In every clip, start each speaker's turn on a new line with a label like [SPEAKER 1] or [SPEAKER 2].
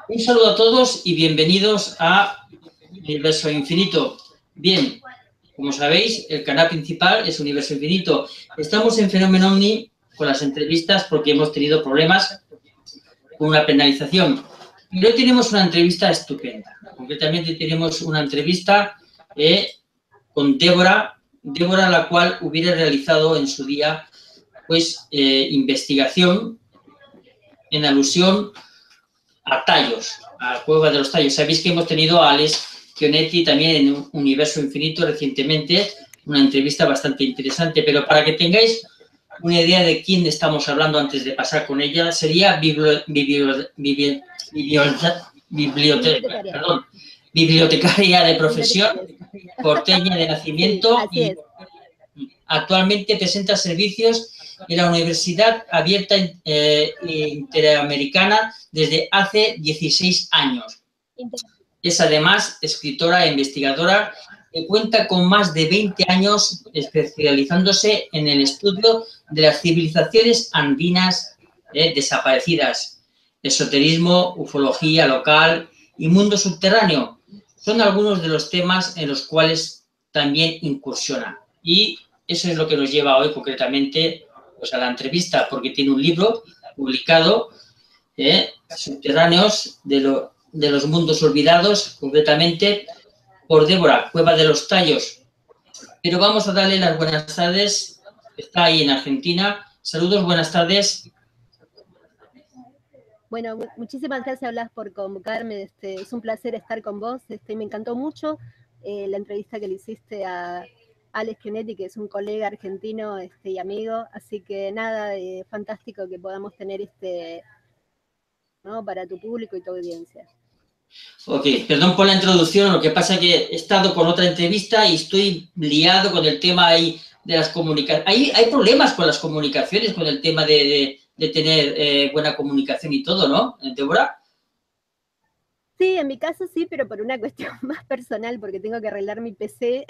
[SPEAKER 1] Un saludo a todos y bienvenidos a Universo Infinito. Bien, como sabéis, el canal principal es Universo Infinito. Estamos en Fenómeno Omni con las entrevistas porque hemos tenido problemas con una penalización. Pero hoy tenemos una entrevista estupenda. Concretamente tenemos una entrevista con Débora, la cual hubiera realizado en su día pues investigación en alusión a Tallos, a Cueva de los Tallos. Sabéis que hemos tenido a Alex Chionetti también en Universo Infinito recientemente, una entrevista bastante interesante, pero para que tengáis una idea de quién estamos hablando antes de pasar con ella, sería bibliotecaria de profesión, porteña de nacimiento y actualmente presenta servicios en la Universidad Abierta Interamericana desde hace 16 años. Es además escritora e investigadora que cuenta con más de 20 años especializándose en el estudio de las civilizaciones andinas desaparecidas, esoterismo, ufología local y mundo subterráneo. Son algunos de los temas en los cuales también incursiona. Y eso es lo que nos lleva hoy concretamente pues, a la entrevista, porque tiene un libro publicado, Subterráneos de los mundos olvidados, concretamente por Débora, Cueva de los Tallos. Pero vamos a darle las buenas tardes, está ahí en Argentina. Saludos, buenas tardes.
[SPEAKER 2] Bueno, muchísimas gracias, Blas, por convocarme. Es un placer estar con vos. Me encantó mucho la entrevista que le hiciste a Alex Chionetti, que es un colega argentino y amigo. Así que nada, fantástico que podamos tener ¿no? para tu público y tu audiencia.
[SPEAKER 1] Ok, perdón por la introducción, lo que pasa es que he estado con otra entrevista y estoy liado con el tema ahí de las comunicaciones. Hay problemas con las comunicaciones, con el tema de tener buena comunicación y todo, ¿no, Débora?
[SPEAKER 2] Sí, en mi caso sí, pero por una cuestión más personal, porque tengo que arreglar mi PC,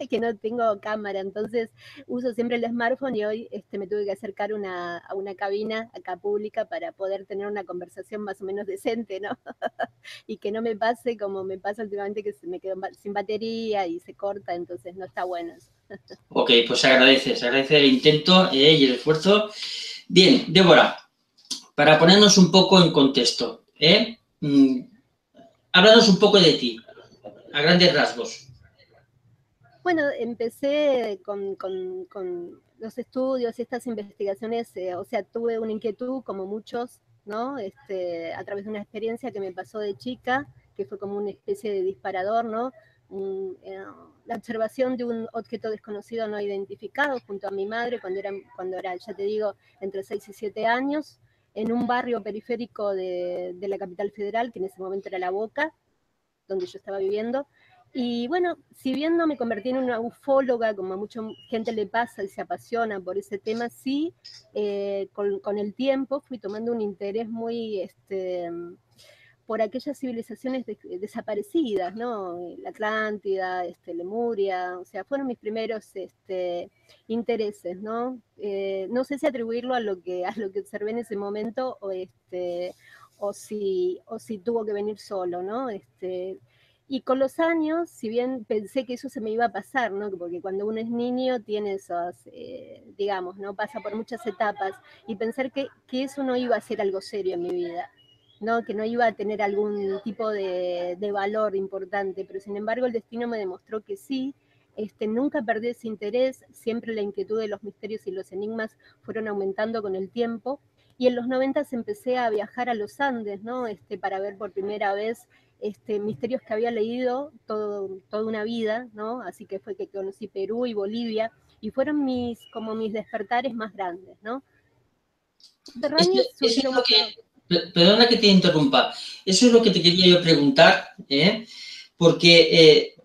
[SPEAKER 2] que no tengo cámara, entonces uso siempre el smartphone y hoy me tuve que acercar a una cabina acá pública para poder tener una conversación más o menos decente, ¿no? Y que no me pase como me pasa últimamente, que se me quedó sin batería y se corta, entonces no está bueno eso.
[SPEAKER 1] Ok, pues se agradece el intento y el esfuerzo. Bien, Débora, para ponernos un poco en contexto, háblanos un poco de ti, a grandes rasgos.
[SPEAKER 2] Bueno, empecé con los estudios y estas investigaciones, o sea, tuve una inquietud como muchos, ¿no? A través de una experiencia que me pasó de chica, que fue como una especie de disparador, ¿no? La observación de un objeto desconocido no identificado junto a mi madre cuando era, ya te digo, entre 6 y 7 años, en un barrio periférico de la capital federal, que en ese momento era La Boca, donde yo estaba viviendo. Y bueno, si bien no me convertí en una ufóloga, como a mucha gente le pasa y se apasiona por ese tema, sí, con el tiempo fui tomando un interés muy por aquellas civilizaciones desaparecidas, ¿no? La Atlántida, Lemuria, o sea, fueron mis primeros intereses, ¿no? No sé si atribuirlo a lo que observé en ese momento o si tuvo que venir solo, ¿no? Y con los años, si bien pensé que eso se me iba a pasar, ¿no? Porque cuando uno es niño tiene esos, digamos, ¿no? Pasa por muchas etapas, y pensar que eso no iba a ser algo serio en mi vida, ¿no? Que no iba a tener algún tipo de valor importante, pero sin embargo el destino me demostró que sí. Nunca perdí ese interés, siempre la inquietud de los misterios y los enigmas fueron aumentando con el tiempo, y en los 90 empecé a viajar a los Andes, ¿no? Para ver por primera vez misterios que había leído toda una vida, ¿no? Así que fue que conocí Perú y Bolivia, y fueron como mis despertares más grandes, ¿no?
[SPEAKER 1] Perdona que te interrumpa, eso es lo que te quería yo preguntar, porque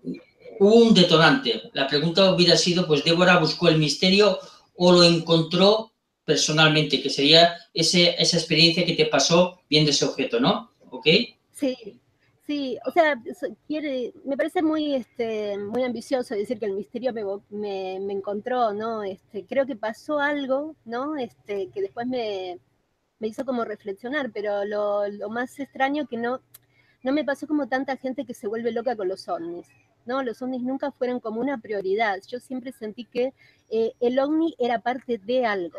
[SPEAKER 1] hubo un detonante. La pregunta hubiera sido, pues Débora buscó el misterio o lo encontró personalmente, que sería esa experiencia que te pasó viendo ese objeto, ¿no? ¿Ok?
[SPEAKER 2] Sí, o sea, me parece muy, muy ambicioso decir que el misterio me encontró, ¿no? Creo que pasó algo, ¿no? Que después me hizo como reflexionar, pero lo más extraño que no, no me pasó como tanta gente que se vuelve loca con los ovnis, ¿no? Los ovnis nunca fueron como una prioridad. Yo siempre sentí que el ovni era parte de algo,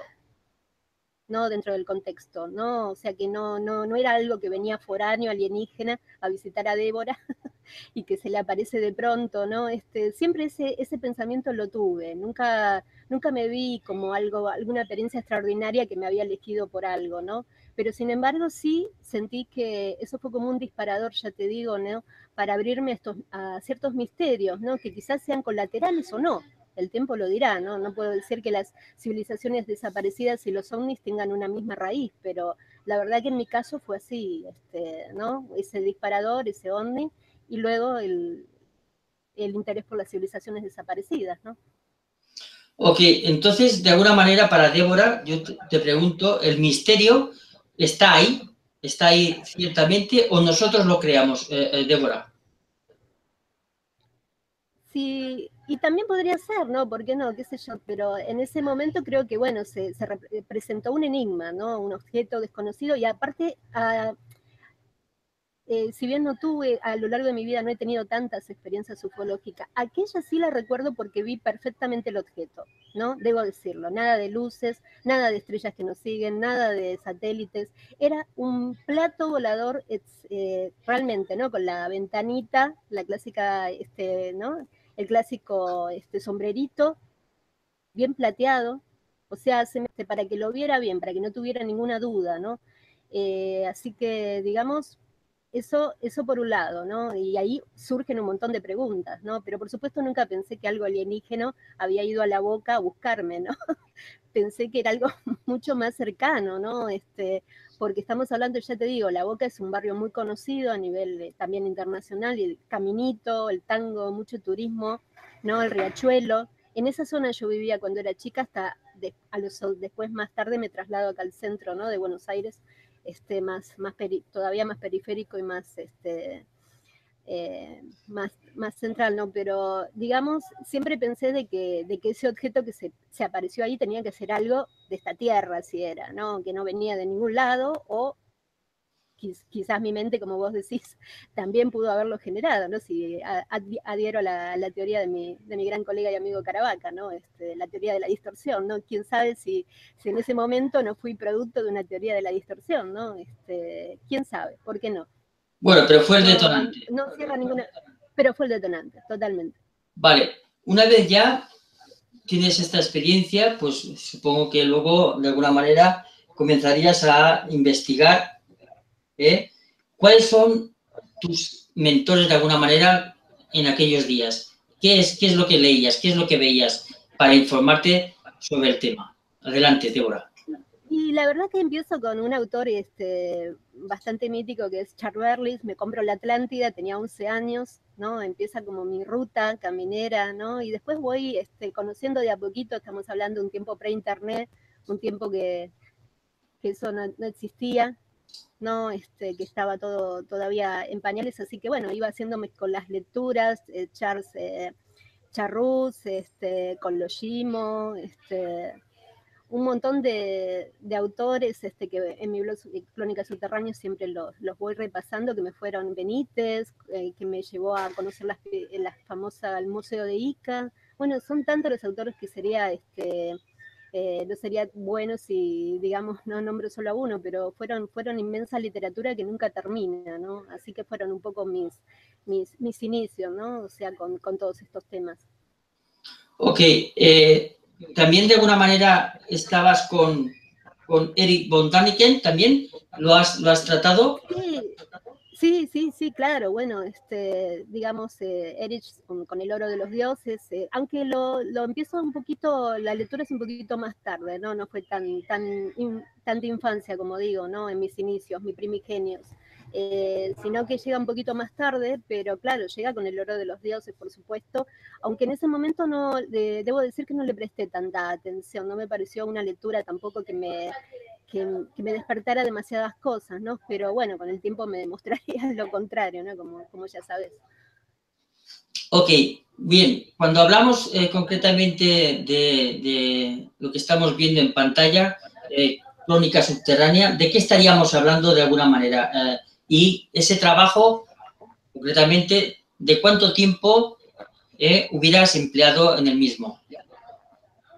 [SPEAKER 2] ¿no? Dentro del contexto, ¿no? O sea que no era algo que venía foráneo, alienígena, a visitar a Débora y que se le aparece de pronto, ¿no? Siempre ese pensamiento lo tuve, nunca me vi como alguna experiencia extraordinaria que me había elegido por algo, ¿no? Pero sin embargo sí sentí que eso fue como un disparador, ya te digo, ¿no? Para abrirme a ciertos misterios, ¿no? Que quizás sean colaterales o no, el tiempo lo dirá, ¿no? No puedo decir que las civilizaciones desaparecidas y los ovnis tengan una misma raíz, pero la verdad que en mi caso fue así, ¿no? Ese disparador, ese ovni, y luego el interés por las civilizaciones desaparecidas, ¿no?
[SPEAKER 1] Ok, entonces, de alguna manera, para Débora, yo te pregunto, ¿el misterio está ahí ciertamente, o nosotros lo creamos, Débora?
[SPEAKER 2] Sí, y también podría ser, ¿no? ¿Por qué no? ¿Qué sé yo? Pero en ese momento creo que, bueno, se presentó un enigma, ¿no? Un objeto desconocido y aparte, si bien no tuve, a lo largo de mi vida no he tenido tantas experiencias ufológicas, aquella sí la recuerdo porque vi perfectamente el objeto, ¿no? Debo decirlo, nada de luces, nada de estrellas que nos siguen, nada de satélites, era un plato volador realmente, ¿no? Con la ventanita, la clásica, ¿no? El clásico sombrerito, bien plateado, o sea, para que lo viera bien, para que no tuviera ninguna duda, ¿no? Así que, digamos, eso por un lado, ¿no? Y ahí surgen un montón de preguntas, ¿no? Pero por supuesto nunca pensé que algo alienígeno había ido a la boca a buscarme, ¿no? Pensé que era algo mucho más cercano, ¿no? Porque estamos hablando, ya te digo, La Boca es un barrio muy conocido a nivel también internacional, y el Caminito, el tango, mucho turismo, ¿no? El Riachuelo. En esa zona yo vivía cuando era chica, hasta después más tarde me traslado acá al centro, ¿no? De Buenos Aires, todavía más periférico y más más central, ¿no? Pero, digamos, siempre pensé de que ese objeto que se apareció ahí tenía que ser algo de esta tierra, si era, ¿no? Que no venía de ningún lado, o quizás mi mente, como vos decís, también pudo haberlo generado, ¿no? Si adhiero a la teoría de mi gran colega y amigo Caravaca, ¿no? La teoría de la distorsión, ¿no? Quién sabe si en ese momento no fui producto de una teoría de la distorsión, ¿no? Quién sabe, ¿por qué no?
[SPEAKER 1] Bueno, pero fue el detonante.
[SPEAKER 2] No cierra ninguna, pero fue el detonante, totalmente.
[SPEAKER 1] Vale, una vez ya tienes esta experiencia, pues supongo que luego, de alguna manera, comenzarías a investigar, ¿eh? ¿Cuáles son tus mentores, de alguna manera, en aquellos días? ¿Qué es lo que leías? ¿Qué es lo que veías para informarte sobre el tema? Adelante, Débora.
[SPEAKER 2] Y la verdad que empiezo con un autor bastante mítico que es Chuck Berlis. Me compro la Atlántida, tenía 11 años, ¿no? Empieza como mi ruta caminera, ¿no? Y después voy conociendo de a poquito, estamos hablando de un tiempo pre-internet, un tiempo que eso no existía, ¿no? Que estaba todo todavía en pañales, así que bueno, iba haciéndome con las lecturas, Charles Charrús, con Loshimo, un montón de autores que en mi blog Crónicas Subterráneas siempre los voy repasando, que me fueron Benítez, que me llevó a conocer la famosa el Museo de Ica. Bueno, son tantos los autores que sería no sería bueno si, digamos, no nombro solo a uno, pero fueron inmensa literatura que nunca termina, ¿no? Así que fueron un poco mis inicios, ¿no? O sea, con todos estos temas.
[SPEAKER 1] Ok, también de alguna manera estabas con Eric von Däniken, ¿también? ¿Lo has tratado?
[SPEAKER 2] Sí, claro, bueno, digamos, Erich con El oro de los dioses, aunque lo empiezo un poquito, la lectura es un poquito más tarde, ¿no? No fue tanta infancia, como digo, ¿no? En mis inicios, mis primigenios, sino que llega un poquito más tarde, pero claro, llega con El oro de los dioses, por supuesto, aunque en ese momento debo decir que no le presté tanta atención, no me pareció una lectura tampoco que me despertara demasiadas cosas, ¿no? Pero bueno, con el tiempo me demostraría lo contrario, ¿no? Como ya sabes.
[SPEAKER 1] Ok, bien. Cuando hablamos concretamente de lo que estamos viendo en pantalla, Crónica Subterránea, ¿de qué estaríamos hablando de alguna manera? Y ese trabajo, concretamente, ¿de cuánto tiempo hubieras empleado en el mismo?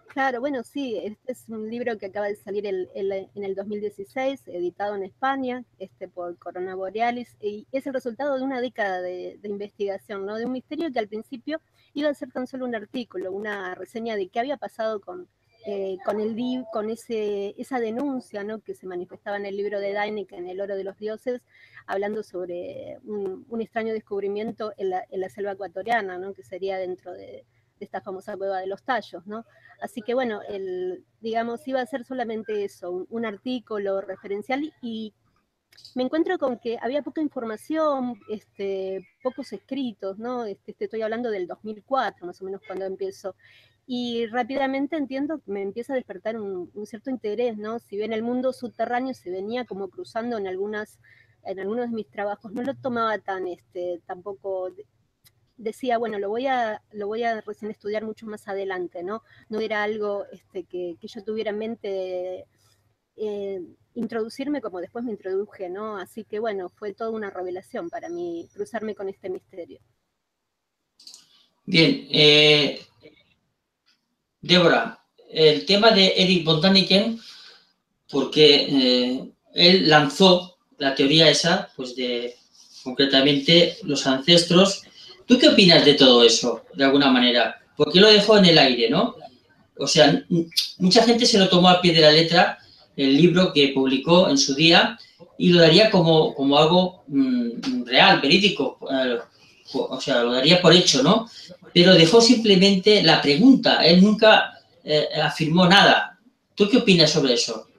[SPEAKER 2] Claro, bueno, sí, este es un libro que acaba de salir en el 2016, editado en España, por Corona Borealis, y es el resultado de una década de investigación, ¿no? De un misterio que al principio iba a ser tan solo un artículo, una reseña de qué había pasado con esa denuncia, ¿no? Que se manifestaba en el libro de Däniken, en El oro de los dioses, hablando sobre un extraño descubrimiento en la selva ecuatoriana, ¿no? Que sería dentro de esta famosa cueva de los tallos, ¿no? Así que bueno, digamos, iba a ser solamente eso, un artículo referencial, y me encuentro con que había poca información, pocos escritos, ¿no? Estoy hablando del 2004, más o menos, cuando empiezo. Y rápidamente entiendo que me empieza a despertar un cierto interés, ¿no? Si bien el mundo subterráneo se venía como cruzando en algunos de mis trabajos, no lo tomaba tampoco decía, bueno, lo voy a recién estudiar mucho más adelante, ¿no? No era algo que yo tuviera en mente introducirme como después me introduje, ¿no? Así que bueno, fue toda una revelación para mí cruzarme con este misterio.
[SPEAKER 1] Bien, Débora, el tema de Eric von Däniken, porque él lanzó la teoría esa, pues de concretamente los ancestros. ¿Tú qué opinas de todo eso, de alguna manera? Porque lo dejó en el aire, ¿no? O sea, mucha gente se lo tomó al pie de la letra, el libro que publicó en su día, y lo daría como algo real, verídico. O sea, lo daría por hecho, ¿no? Pero dejó simplemente la pregunta. Él nunca afirmó nada. ¿Tú qué opinas sobre eso?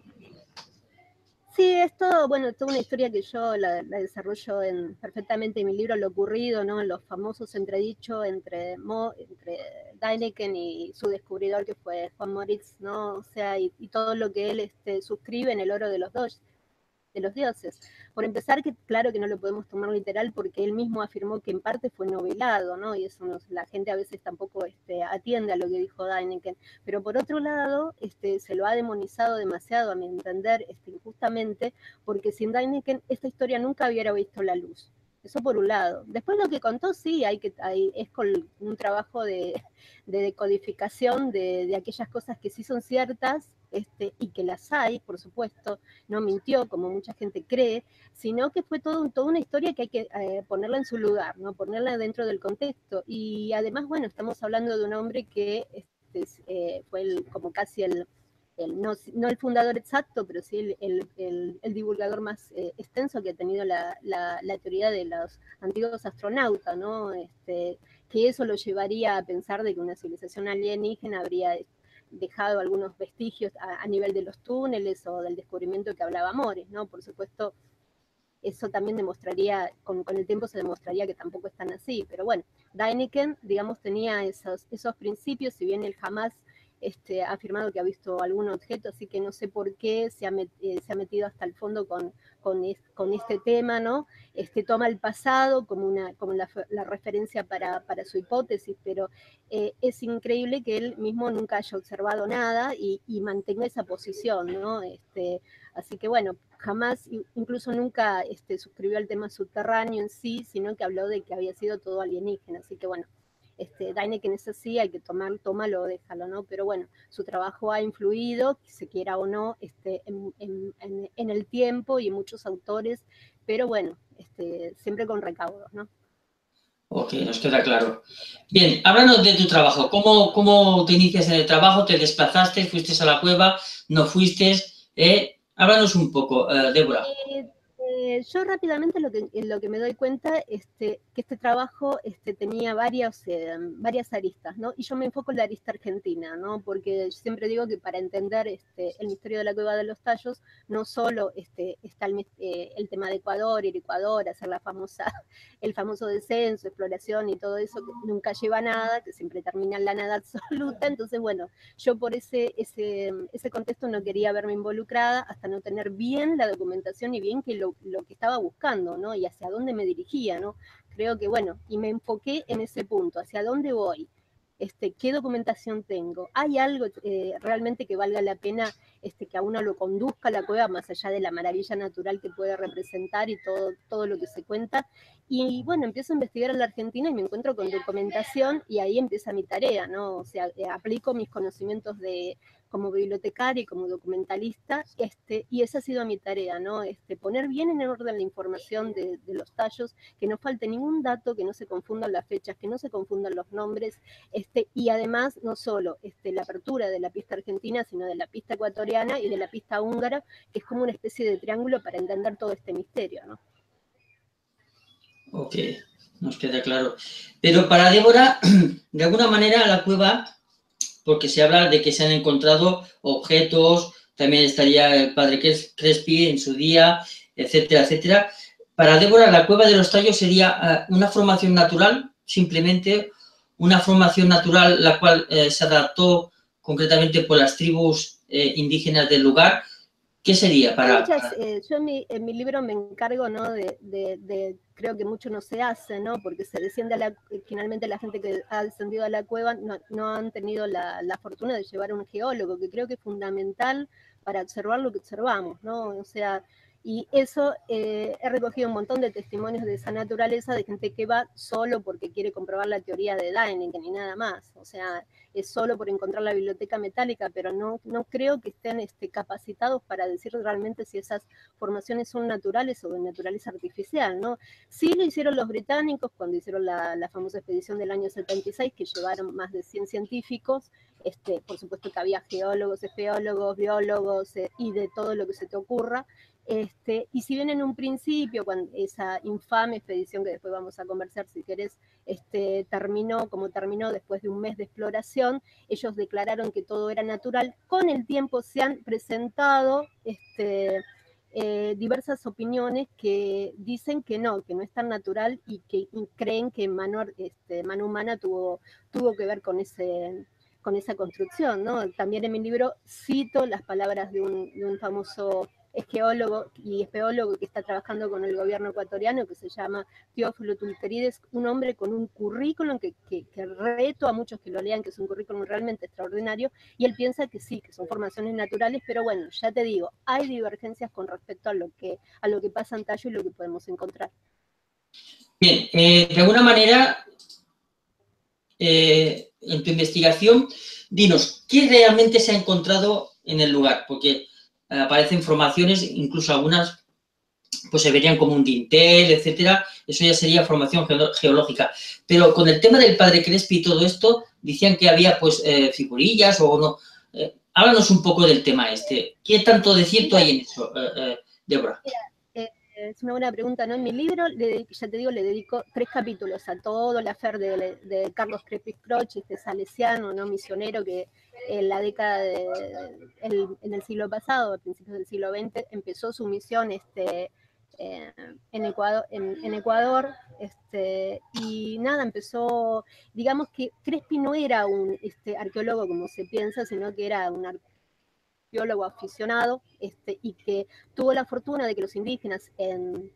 [SPEAKER 2] Sí, bueno, es toda una historia que yo la desarrollo perfectamente en mi libro Lo ocurrido, ¿no? En los famosos entredichos entre Däniken y su descubridor, que fue Juan Moritz, ¿no? O sea, y todo lo que él suscribe en El oro de los dioses. Por empezar, que claro que no lo podemos tomar literal, porque él mismo afirmó que en parte fue novelado, ¿no? Y eso la gente a veces tampoco atiende a lo que dijo Däniken. Pero por otro lado, se lo ha demonizado demasiado, a mi entender, injustamente, porque sin Däniken esta historia nunca hubiera visto la luz. Eso por un lado. Después lo que contó, sí, es con un trabajo de decodificación de aquellas cosas que sí son ciertas, y que las hay, por supuesto, no mintió como mucha gente cree, sino que fue toda una historia que hay que ponerla en su lugar, ¿no? Ponerla dentro del contexto. Y además, bueno, estamos hablando de un hombre que fue como casi no el fundador exacto, pero sí el divulgador más extenso que ha tenido la teoría de los antiguos astronautas, ¿no? Que eso lo llevaría a pensar de que una civilización alienígena habría dejado algunos vestigios a nivel de los túneles o del descubrimiento que hablaba Mores, ¿no? Por supuesto, eso también demostraría, con el tiempo se demostraría que tampoco es tan así, pero bueno, Däniken, digamos, tenía esos principios, si bien él jamás ha afirmado que ha visto algún objeto, así que no sé por qué se ha metido hasta el fondo con este tema, ¿no? Toma el pasado como la referencia para su hipótesis, pero es increíble que él mismo nunca haya observado nada y mantenga esa posición, ¿no? Así que bueno, jamás, incluso nunca suscribió al tema subterráneo en sí, sino que habló de que había sido todo alienígena. Así que bueno, Däniken es así, hay que tómalo o déjalo, ¿no? Pero bueno, su trabajo ha influido, se quiera o no, en el tiempo y en muchos autores, pero bueno, siempre con recaudos, ¿no?
[SPEAKER 1] Ok, nos queda claro. Bien, háblanos de tu trabajo. ¿Cómo te inicias en el trabajo? ¿Te desplazaste? ¿Fuiste a la cueva? ¿No fuiste? Háblanos un poco, Débora.
[SPEAKER 2] Yo rápidamente lo que me doy cuenta es que este trabajo tenía varias aristas, ¿no? Y yo me enfoco en la arista argentina, ¿no? Porque siempre digo que para entender el misterio de la cueva de los tallos, no solo está el tema de Ecuador, ir a Ecuador, hacer el famoso descenso, exploración y todo eso, que nunca lleva a nada, que siempre termina en la nada absoluta. Entonces, bueno, yo por ese contexto no quería verme involucrada hasta no tener bien la documentación y bien que lo que estaba buscando, ¿no? Y hacia dónde me dirigía, ¿no? Creo que, bueno, y me enfoqué en ese punto, hacia dónde voy, qué documentación tengo, hay algo realmente que valga la pena que a uno lo conduzca a la cueva, más allá de la maravilla natural que puede representar y todo lo que se cuenta. Y bueno, empiezo a investigar en la Argentina y me encuentro con documentación y ahí empieza mi tarea, ¿no? O sea, aplico mis conocimientos como bibliotecaria y como documentalista, y esa ha sido mi tarea, ¿no? Poner bien en orden la información de los tallos, que no falte ningún dato, que no se confundan las fechas, que no se confundan los nombres, y además no solo la apertura de la pista argentina, sino de la pista ecuatoriana y de la pista húngara, que es como una especie de triángulo para entender todo este misterio, ¿no?
[SPEAKER 1] Ok, nos queda claro. Pero para Débora, de alguna manera la cueva, porque se habla de que se han encontrado objetos, también estaría el padre Crespi en su día, etcétera, etcétera. Para Débora, la cueva de los tallos sería una formación natural, simplemente una formación natural la cual se adaptó concretamente por las tribus indígenas del lugar. ¿Qué sería para...?
[SPEAKER 2] Yo en mi libro me encargo, ¿no? Creo que mucho no se hace, ¿no? Porque se desciende finalmente la gente que ha descendido a la cueva no han tenido la fortuna de llevar a un geólogo, que creo que es fundamental para observar lo que observamos, ¿no? O sea, y eso, he recogido un montón de testimonios de esa naturaleza, de gente que va solo porque quiere comprobar la teoría de Däniken ni nada más. O sea, es solo por encontrar la biblioteca metálica, pero no creo que estén capacitados para decir realmente si esas formaciones son naturales o de naturaleza artificial, ¿no? Sí lo hicieron los británicos cuando hicieron la famosa expedición del año 76, que llevaron más de 100 científicos. Por supuesto que había geólogos, espeólogos, biólogos y de todo lo que se te ocurra. Y si bien en un principio, cuando esa infame expedición que después vamos a conversar si querés, terminó como terminó después de un mes de exploración, ellos declararon que todo era natural. Con el tiempo se han presentado diversas opiniones que dicen que no es tan natural y creen que mano humana tuvo que ver con esa construcción, ¿no? También en mi libro cito las palabras de un famoso geólogo y espeólogo que está trabajando con el gobierno ecuatoriano, que se llama Teófilo Tulterides, un hombre con un currículum que reto a muchos que lo lean, que es un currículum realmente extraordinario, y él piensa que sí, que son formaciones naturales, pero bueno, ya te digo, hay divergencias con respecto a lo que pasa en tallo y lo que podemos encontrar.
[SPEAKER 1] Bien, de alguna manera, en tu investigación, dinos, ¿qué realmente se ha encontrado en el lugar? Porque aparecen formaciones, incluso algunas pues se verían como un dintel, etcétera. Eso ya sería formación geológica. Pero con el tema del padre Crespi y todo esto, decían que había pues figurillas o no. Háblanos un poco del tema este. ¿Qué tanto de cierto hay en eso, Débora?
[SPEAKER 2] Es una buena pregunta, ¿no? En mi libro, ya te digo, le dedico 3 capítulos a todo el afer de Carlos Crespi Croce, salesiano, ¿no? Misionero que en la década en el siglo pasado, a principios del siglo XX, empezó su misión en Ecuador, y nada, empezó, digamos que Crespi no era un arqueólogo como se piensa, sino que era un arqueólogo aficionado, y que tuvo la fortuna de que los indígenas en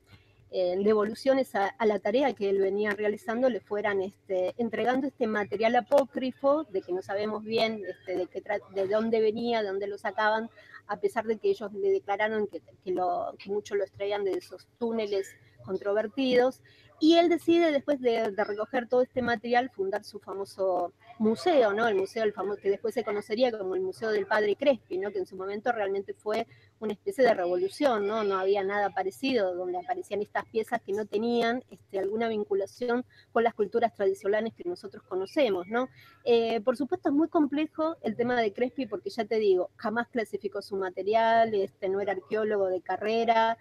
[SPEAKER 2] devoluciones a la tarea que él venía realizando le fueran entregando este material apócrifo de que no sabemos bien de dónde venía, de dónde lo sacaban, a pesar de que ellos le declararon que muchos lo extraían de esos túneles controvertidos. Y él decide, después de recoger todo este material, fundar su famoso museo, ¿no? El museo que después se conocería como el Museo del Padre Crespi, ¿no? Que en su momento realmente fue una especie de revolución, ¿no? No había nada parecido, donde aparecían estas piezas que no tenían alguna vinculación con las culturas tradicionales que nosotros conocemos, ¿no? Por supuesto es muy complejo el tema de Crespi porque ya te digo, jamás clasificó su material, no era arqueólogo de carrera,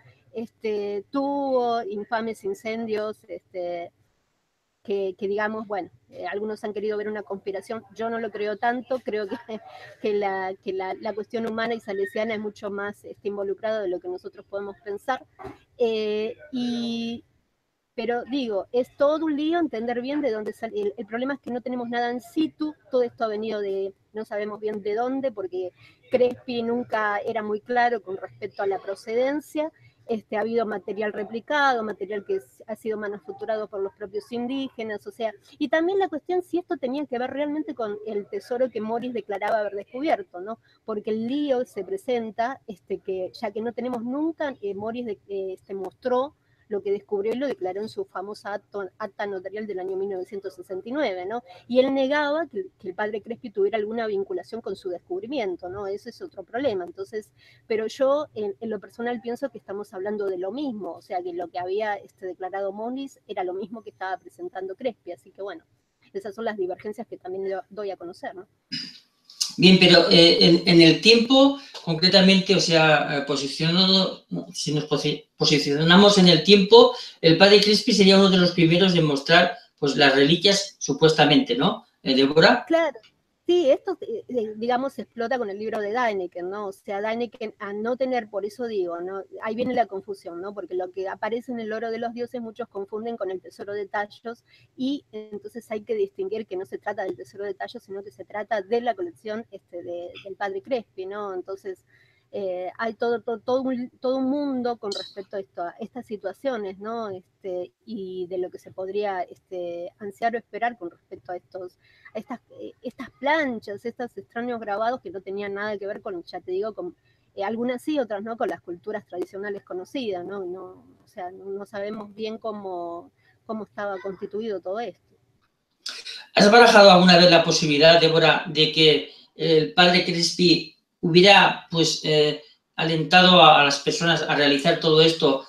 [SPEAKER 2] tuvo infames incendios, que digamos, bueno, algunos han querido ver una conspiración, yo no lo creo tanto, creo que la cuestión humana y salesiana es mucho más involucrada de lo que nosotros podemos pensar, pero digo, es todo un lío entender bien de dónde sale. El problema es que no tenemos nada en situ, todo esto ha venido no sabemos bien de dónde, porque Crespi nunca era muy claro con respecto a la procedencia, ha habido material replicado, material que ha sido manufacturado por los propios indígenas, o sea, y también la cuestión si esto tenía que ver realmente con el tesoro que Morris declaraba haber descubierto, ¿no? Porque el lío se presenta, que ya que no tenemos nunca, Morris mostró lo que descubrió y lo declaró en su famosa acta notarial del año 1969, ¿no? Y él negaba que el padre Crespi tuviera alguna vinculación con su descubrimiento, ¿no? Ese es otro problema. Entonces, pero yo en lo personal pienso que estamos hablando de lo mismo, o sea, que lo que había declarado Morris era lo mismo que estaba presentando Crespi, así que bueno, esas son las divergencias que también doy a conocer, ¿no?
[SPEAKER 1] Bien, pero en el tiempo, concretamente, o sea, si nos posicionamos en el tiempo, el padre Crespi sería uno de los primeros en mostrar pues, las reliquias, supuestamente, ¿no? Débora.
[SPEAKER 2] Claro. Sí, esto, digamos, se explota con el libro de Däniken, ¿no? O sea, Däniken, a no tener, por eso digo, ¿no? Ahí viene la confusión, ¿no? Porque lo que aparece en el oro de los dioses muchos confunden con el tesoro de tallos y entonces hay que distinguir que no se trata del tesoro de tallos, sino que se trata de la colección del padre Crespi, ¿no? Entonces, hay todo un mundo con respecto a estas situaciones, ¿no? Y de lo que se podría ansiar o esperar con respecto a estas planchas, estos extraños grabados que no tenían nada que ver con, ya te digo, con algunas sí, otras no, con las culturas tradicionales conocidas, ¿no? O sea, no sabemos bien cómo estaba constituido todo esto.
[SPEAKER 1] ¿Has barajado alguna vez la posibilidad, Débora, de que el padre Crespi hubiera pues alentado a las personas a realizar todo esto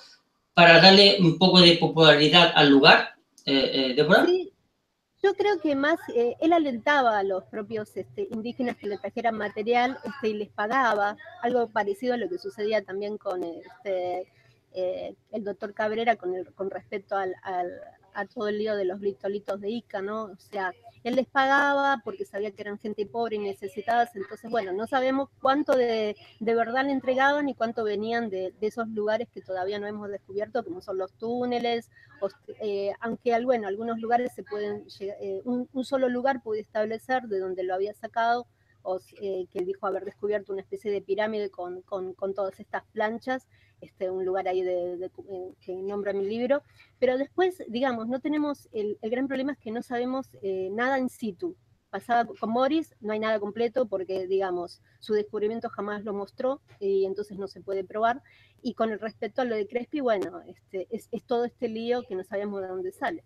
[SPEAKER 1] para darle un poco de popularidad al lugar, Débora?
[SPEAKER 2] Sí, yo creo que más él alentaba a los propios indígenas que le trajeran material y les pagaba, algo parecido a lo que sucedía también con el doctor Cabrera con respecto a todo el lío de los listolitos de Ica, ¿no? O sea, él les pagaba porque sabía que eran gente pobre y necesitadas, entonces, bueno, no sabemos cuánto de verdad le entregaban y cuánto venían de esos lugares que todavía no hemos descubierto, como son los túneles, aunque bueno, algunos lugares se pueden llegar, un solo lugar pude establecer de donde lo había sacado, que dijo haber descubierto una especie de pirámide con todas estas planchas, un lugar ahí que nombra mi libro, pero después, digamos, no tenemos, el gran problema es que no sabemos nada in situ. Pasaba con Morris, no hay nada completo porque, digamos, su descubrimiento jamás lo mostró y entonces no se puede probar. Y con el respecto a lo de Crespi, bueno, es todo este lío que no sabemos de dónde sale.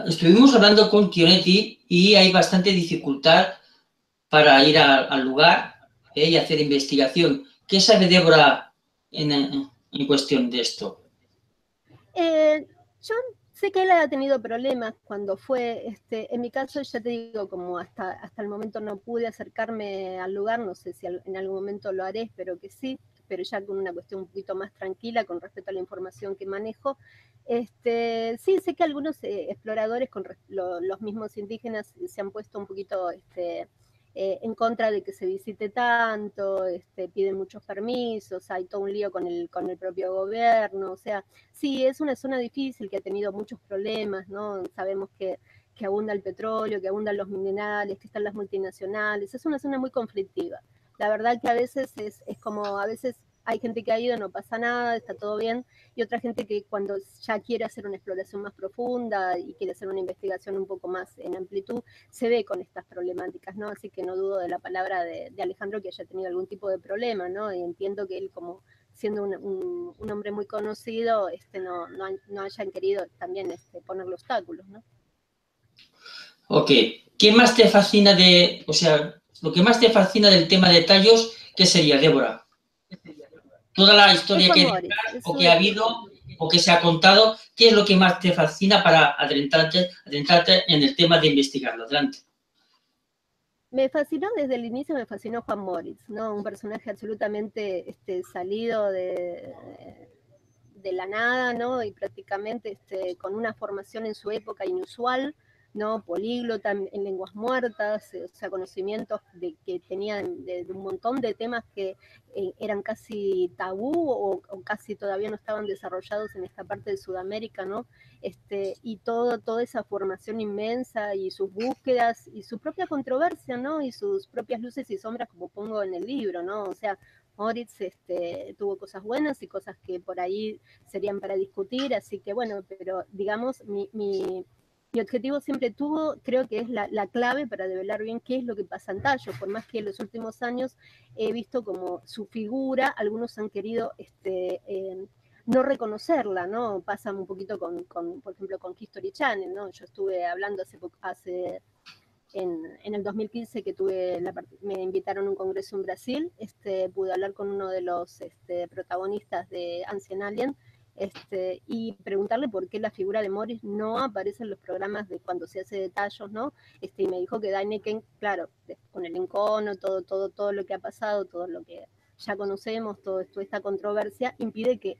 [SPEAKER 1] Estuvimos hablando con Tionetti y hay bastante dificultad para ir al lugar y hacer investigación. ¿Qué sabe Débora en cuestión de esto?
[SPEAKER 2] Yo sé que él ha tenido problemas cuando fue, en mi caso ya te digo, como hasta el momento no pude acercarme al lugar, no sé si en algún momento lo haré, espero que sí, pero ya con una cuestión un poquito más tranquila con respecto a la información que manejo. Sí, sé que algunos exploradores, los mismos indígenas, se han puesto un poquito en contra de que se visite tanto, piden muchos permisos, hay todo un lío con el propio gobierno, o sea, sí, es una zona difícil que ha tenido muchos problemas, ¿no? Sabemos que abunda el petróleo, que abundan los minerales, que están las multinacionales, es una zona muy conflictiva. La verdad que a veces es como, a veces hay gente que ha ido, no pasa nada, está todo bien, y otra gente que cuando ya quiere hacer una exploración más profunda y quiere hacer una investigación un poco más en amplitud, se ve con estas problemáticas, ¿no? Así que no dudo de la palabra de Alejandro que haya tenido algún tipo de problema, ¿no? Y entiendo que él como siendo un hombre muy conocido, no hayan querido también ponerle obstáculos, ¿no?
[SPEAKER 1] Ok. ¿Qué más te fascina o sea, lo que más te fascina del tema de tallos, qué sería, Débora? Toda la historia que hay detrás, o que ha habido, o que se ha contado, ¿qué es lo que más te fascina para adentrarte en el tema de investigarlo? Adelante.
[SPEAKER 2] Me fascinó desde el inicio, me fascinó Juan Moritz, ¿no? Un personaje absolutamente salido de la nada, ¿no? Y prácticamente con una formación en su época inusual, ¿no? Políglota en lenguas muertas, o sea, conocimientos que tenía de un montón de temas que eran casi tabú o casi todavía no estaban desarrollados en esta parte de Sudamérica, ¿no? Y toda esa formación inmensa y sus búsquedas y su propia controversia, ¿no? Y sus propias luces y sombras, como pongo en el libro, ¿no? O sea, Moritz tuvo cosas buenas y cosas que por ahí serían para discutir, así que bueno, pero digamos, mi objetivo siempre tuvo, creo que es la clave para develar bien qué es lo que pasa en Tallo, por más que en los últimos años he visto como su figura, algunos han querido no reconocerla, ¿no? Pasa un poquito por ejemplo, con History Channel, ¿no? Yo estuve hablando en el 2015 que me invitaron a un congreso en Brasil, pude hablar con uno de los protagonistas de Ancient Alien, y preguntarle por qué la figura de Morris no aparece en los programas de cuando se hace detalles, ¿no? Y me dijo que Dyneken, claro, con el encono, todo lo que ha pasado, todo lo que ya conocemos, toda esta controversia, impide que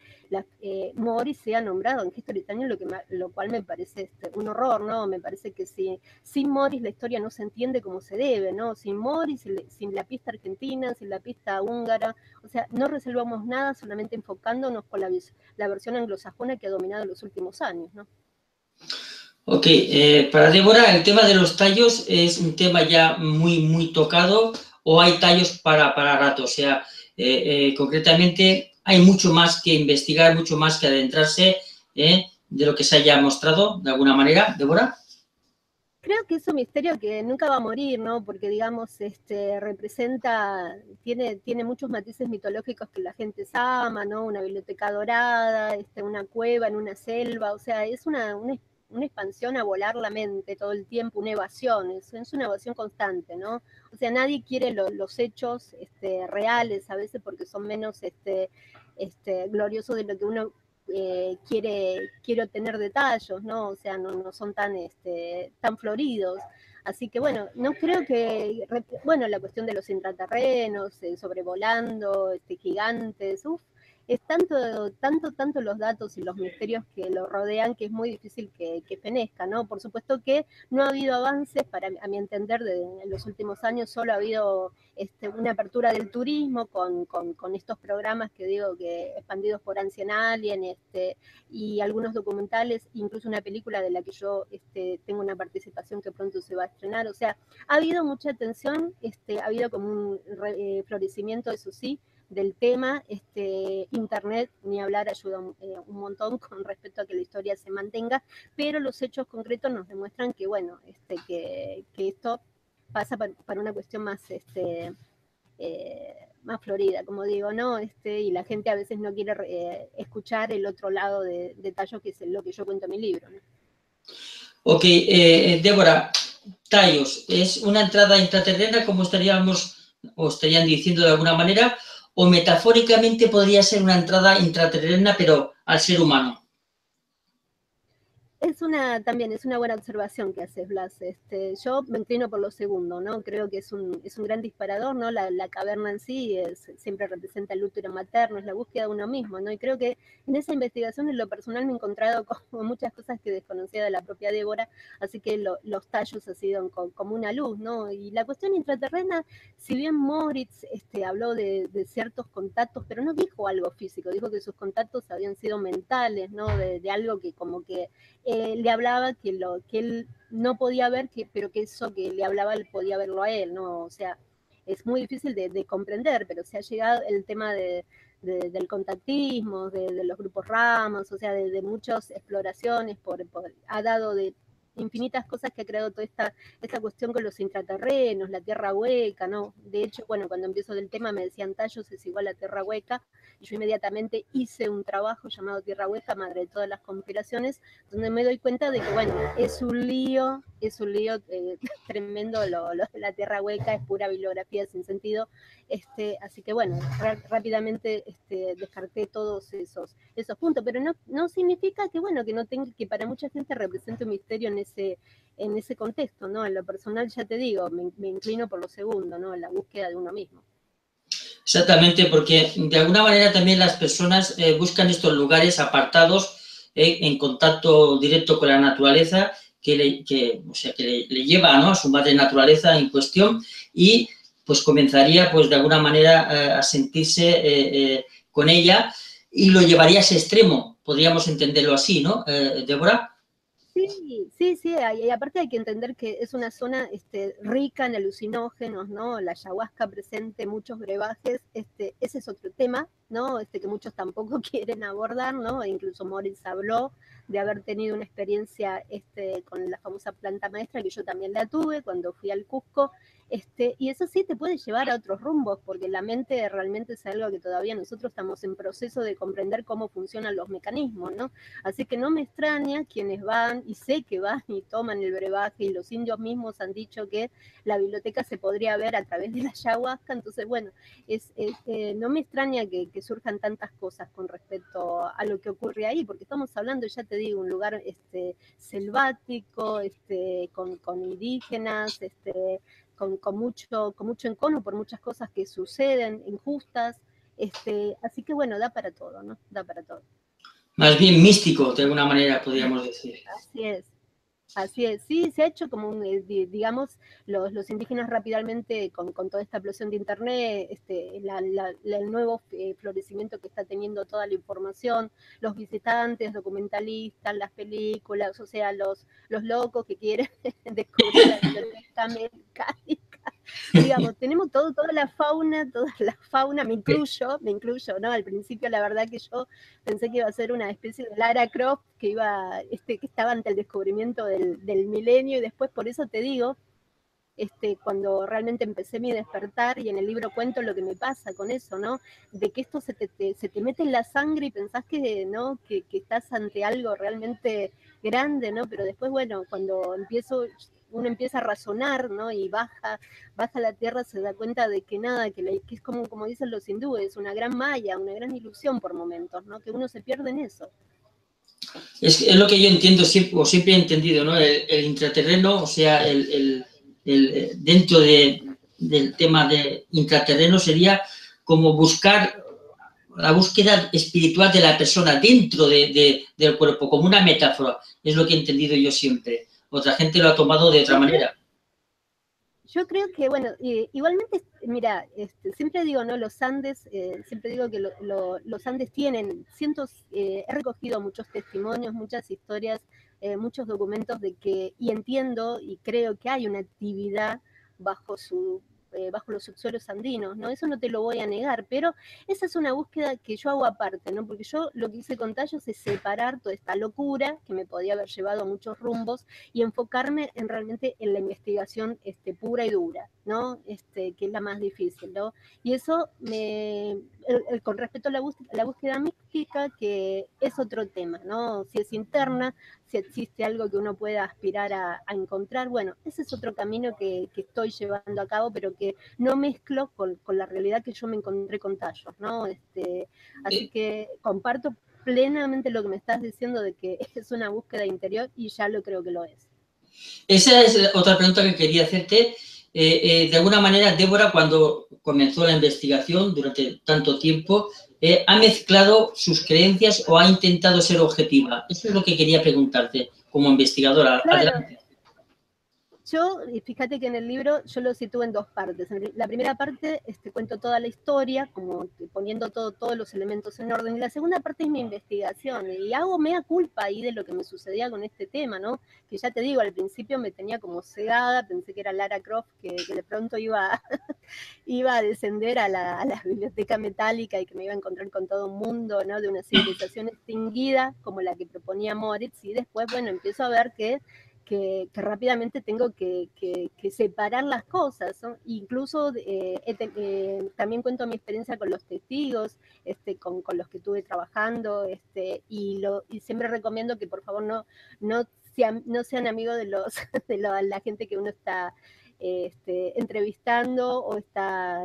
[SPEAKER 2] Morris sea nombrado en History Channel, lo cual me parece un horror, ¿no? Me parece que sin Morris la historia no se entiende como se debe, ¿no? Sin Morris, sin la pista argentina, sin la pista húngara, o sea, no resolvamos nada solamente enfocándonos con la versión anglosajona que ha dominado en los últimos años, ¿no?
[SPEAKER 1] Ok, para Débora, el tema de los tallos es un tema ya muy tocado, o hay tallos para rato, o sea, concretamente hay mucho más que investigar, mucho más que adentrarse de lo que se haya mostrado, de alguna manera. Débora.
[SPEAKER 2] Creo que es un misterio que nunca va a morir, ¿no? Porque, digamos, tiene muchos matices mitológicos que la gente ama, ¿no? Una biblioteca dorada, una cueva en una selva, o sea, es una expansión a volar la mente todo el tiempo, una evasión, es una evasión constante, ¿no? O sea, nadie quiere los hechos reales a veces porque son menos gloriosos de lo que uno quiere obtener detalles, ¿no? O sea, no son tan floridos. Así que bueno, no creo que, bueno, la cuestión de los intraterrenos, sobrevolando, gigantes, es tanto los datos y los misterios que lo rodean que es muy difícil que fenezca, ¿no? Por supuesto que no ha habido avances, a mi entender, en los últimos años solo ha habido una apertura del turismo con estos programas que digo que expandidos por Ancient Alien, y algunos documentales, incluso una película de la que yo tengo una participación que pronto se va a estrenar. O sea, ha habido mucha atención, ha habido como un florecimiento, eso sí, del tema. Internet, ni hablar, ayuda un montón con respecto a que la historia se mantenga, pero los hechos concretos nos demuestran que, bueno, que esto pasa para una cuestión más más florida, como digo, ¿no? Y la gente a veces no quiere escuchar el otro lado de Tallo, que es lo que yo cuento en mi libro, ¿no?
[SPEAKER 1] Ok, Débora, tallos, ¿es una entrada intraterrena, como estarían diciendo de alguna manera, o metafóricamente podría ser una entrada intraterrena, pero al ser humano?
[SPEAKER 2] También es una buena observación que haces, Blas. Yo me inclino por lo segundo, ¿no? Creo que es un gran disparador, ¿no? La caverna en sí siempre representa el útero materno, es la búsqueda de uno mismo, ¿no? Y creo que en esa investigación, en lo personal, me he encontrado con muchas cosas que desconocía de la propia Débora, así que los tallos han sido como una luz, ¿no? Y la cuestión intraterrena, si bien Moritz habló de ciertos contactos, pero no dijo algo físico, dijo que sus contactos habían sido mentales, ¿no? De algo que como que le hablaba que él no podía ver, pero que eso que le hablaba él podía verlo a él, ¿no? O sea, es muy difícil de comprender, pero se ha llegado el tema del contactismo, de los grupos Ramos, o sea, de muchas exploraciones, ha dado de infinitas cosas que ha creado toda esta cuestión con los intraterrenos, la tierra hueca, ¿no? De hecho, bueno, cuando empiezo del tema me decían tallos es igual a tierra hueca, y yo inmediatamente hice un trabajo llamado Tierra Hueca, madre de todas las conspiraciones, donde me doy cuenta de que, bueno, es un lío tremendo lo de la Tierra Hueca, es pura bibliografía sin sentido, así que bueno, rápidamente descarté todos esos puntos, pero no significa que, bueno, que para mucha gente represente un misterio en ese contexto, ¿no? En lo personal, ya te digo, me inclino por lo segundo, ¿no? En la búsqueda de uno mismo.
[SPEAKER 1] Exactamente, porque de alguna manera también las personas buscan estos lugares apartados, en contacto directo con la naturaleza, o sea, que le lleva, ¿no?, a su madre naturaleza en cuestión y pues comenzaría pues de alguna manera a sentirse con ella y lo llevaría a ese extremo, podríamos entenderlo así, ¿no, Débora?
[SPEAKER 2] Sí, sí, sí, y aparte hay que entender que es una zona rica en alucinógenos, ¿no? La ayahuasca presente muchos brebajes, ese es otro tema, ¿no? Que muchos tampoco quieren abordar, ¿no? E incluso Moritz habló de haber tenido una experiencia con la famosa planta maestra, que yo también la tuve cuando fui al Cusco, y eso sí te puede llevar a otros rumbos, porque la mente realmente es algo que todavía nosotros estamos en proceso de comprender cómo funcionan los mecanismos, ¿no? Así que no me extraña quienes van, y sé que van y toman el brebaje, y los indios mismos han dicho que la biblioteca se podría ver a través de la ayahuasca, entonces bueno, no me extraña que surjan tantas cosas con respecto a lo que ocurre ahí, porque estamos hablando, ya te digo, un lugar selvático, con indígenas, con mucho encono por muchas cosas que suceden, injustas, así que bueno, da para todo, ¿no? Da para todo.
[SPEAKER 1] Más bien místico, de alguna manera, podríamos decir.
[SPEAKER 2] Así es. Así es, sí, se ha hecho como digamos, los indígenas rápidamente con toda esta explosión de internet, el nuevo florecimiento que está teniendo toda la información, los visitantes, documentalistas, las películas, o sea, los locos que quieren descubrir la biblioteca mecánica. Digamos, tenemos toda la fauna, me incluyo, ¿no? Al principio la verdad que yo pensé que iba a ser una especie de Lara Croft que estaba ante el descubrimiento del milenio, y después por eso te digo, cuando realmente empecé mi despertar, y en el libro cuento lo que me pasa con eso, ¿no? De que esto se te mete en la sangre y pensás que, ¿no? que estás ante algo realmente grande, ¿no? Pero después, bueno, cuando uno empieza a razonar, ¿no? Y baja a la tierra, se da cuenta de que nada, que es como dicen los hindúes, una gran maya, una gran ilusión por momentos, ¿no? Que uno se pierde en eso.
[SPEAKER 1] Es lo que yo entiendo, o siempre he entendido, ¿no? El intraterreno, o sea, dentro del tema de intraterreno sería como buscar la búsqueda espiritual de la persona dentro del cuerpo, como una metáfora. Es lo que he entendido yo siempre. Otra gente lo ha tomado de otra manera.
[SPEAKER 2] Yo creo que, bueno, igualmente, mira, siempre digo, ¿no? Los Andes, siempre digo que los Andes tienen he recogido muchos testimonios, muchas historias, muchos documentos y entiendo y creo que hay una actividad bajo bajo los subsuelos andinos, ¿no? Eso no te lo voy a negar, pero esa es una búsqueda que yo hago aparte, ¿no? Porque yo lo que hice con Tallos es separar toda esta locura que me podía haber llevado a muchos rumbos y enfocarme realmente en la investigación pura y dura, ¿no? Que es la más difícil, ¿no? Y eso, con respecto a la búsqueda mística, que es otro tema, ¿no? Si es interna, si existe algo que uno pueda aspirar a encontrar, bueno, ese es otro camino que estoy llevando a cabo, pero que no mezclo con la realidad que yo me encontré con Tallos, ¿no? Así que comparto plenamente lo que me estás diciendo de que es una búsqueda interior, y ya lo creo que lo es.
[SPEAKER 1] Esa es otra pregunta que quería hacerte. De alguna manera, Débora, cuando comenzó la investigación durante tanto tiempo, ¿ha mezclado sus creencias o ha intentado ser objetiva? Eso es lo que quería preguntarte como investigadora.
[SPEAKER 2] Claro.
[SPEAKER 1] Adelante.
[SPEAKER 2] Yo, fíjate que en el libro yo lo sitúo en dos partes. En la primera parte cuento toda la historia, como poniendo todos los elementos en orden, y la segunda parte es mi investigación, y hago mea culpa ahí de lo que me sucedía con este tema, ¿no? Que ya te digo, al principio me tenía como cegada, pensé que era Lara Croft, que de pronto iba a descender a la biblioteca metálica y que me iba a encontrar con todo un mundo, ¿no? De una civilización extinguida como la que proponía Moritz, y después, bueno, empiezo a ver que rápidamente tengo que separar las cosas, ¿no? Incluso también cuento mi experiencia con los testigos, con los que estuve trabajando, y siempre recomiendo que por favor no sean amigos de la gente que uno está entrevistando o está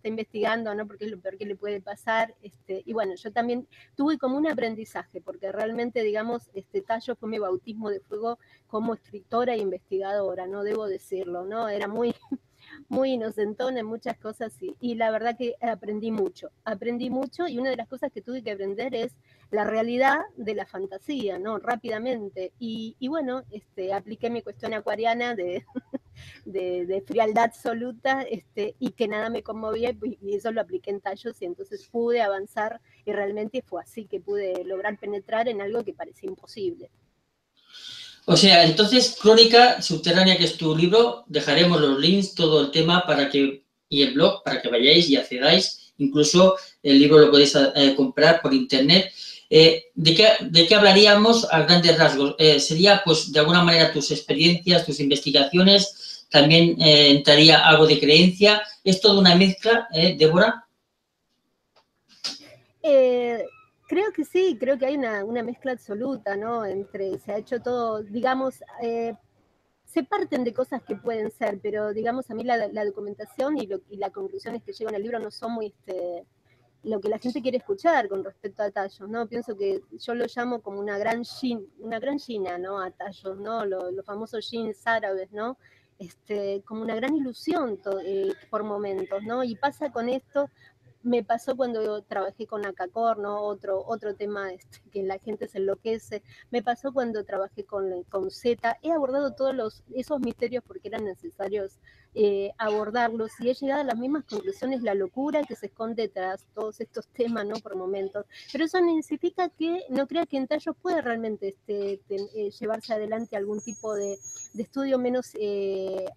[SPEAKER 2] investigando, ¿no? Porque es lo peor que le puede pasar. Y bueno, yo también tuve como un aprendizaje, porque realmente, digamos, Tallo fue mi bautismo de fuego como escritora e investigadora, no debo decirlo, ¿no? Era muy, muy inocentona en muchas cosas y la verdad que aprendí mucho y una de las cosas que tuve que aprender es la realidad de la fantasía, ¿no? Rápidamente. Y bueno, apliqué mi cuestión acuariana de frialdad absoluta y que nada me conmovía y eso lo apliqué en tallos y entonces pude avanzar y realmente fue así que pude lograr penetrar en algo que parecía imposible.
[SPEAKER 1] O sea, entonces, Crónica Subterránea, que es tu libro, dejaremos los links, todo el tema y el blog para que vayáis y accedáis. Incluso el libro lo podéis comprar por internet. ¿De qué hablaríamos a grandes rasgos? Sería, pues, de alguna manera tus experiencias, tus investigaciones, también entraría algo de creencia. ¿Es toda una mezcla, Débora?
[SPEAKER 2] Creo que sí, creo que hay una mezcla absoluta, ¿no? Se ha hecho todo, digamos, se parten de cosas que pueden ser, pero digamos a mí la documentación y las conclusiones que llego en el libro no son muy lo que la gente quiere escuchar con respecto a tallos, ¿no? Pienso que yo lo llamo como una gran China, ¿no? A tallos, ¿no? Los famosos jeans árabes, ¿no? Como una gran ilusión por momentos, ¿no? Y pasa con esto, me pasó cuando trabajé con Acacor, ¿no? Otro tema que la gente se enloquece. Me pasó cuando trabajé con Z. He abordado todos esos misterios porque eran necesarios abordarlos y he llegado a las mismas conclusiones, la locura que se esconde tras todos estos temas, ¿no? Por momentos. Pero eso no significa que no crea que en tallos puede realmente llevarse adelante algún tipo de estudio menos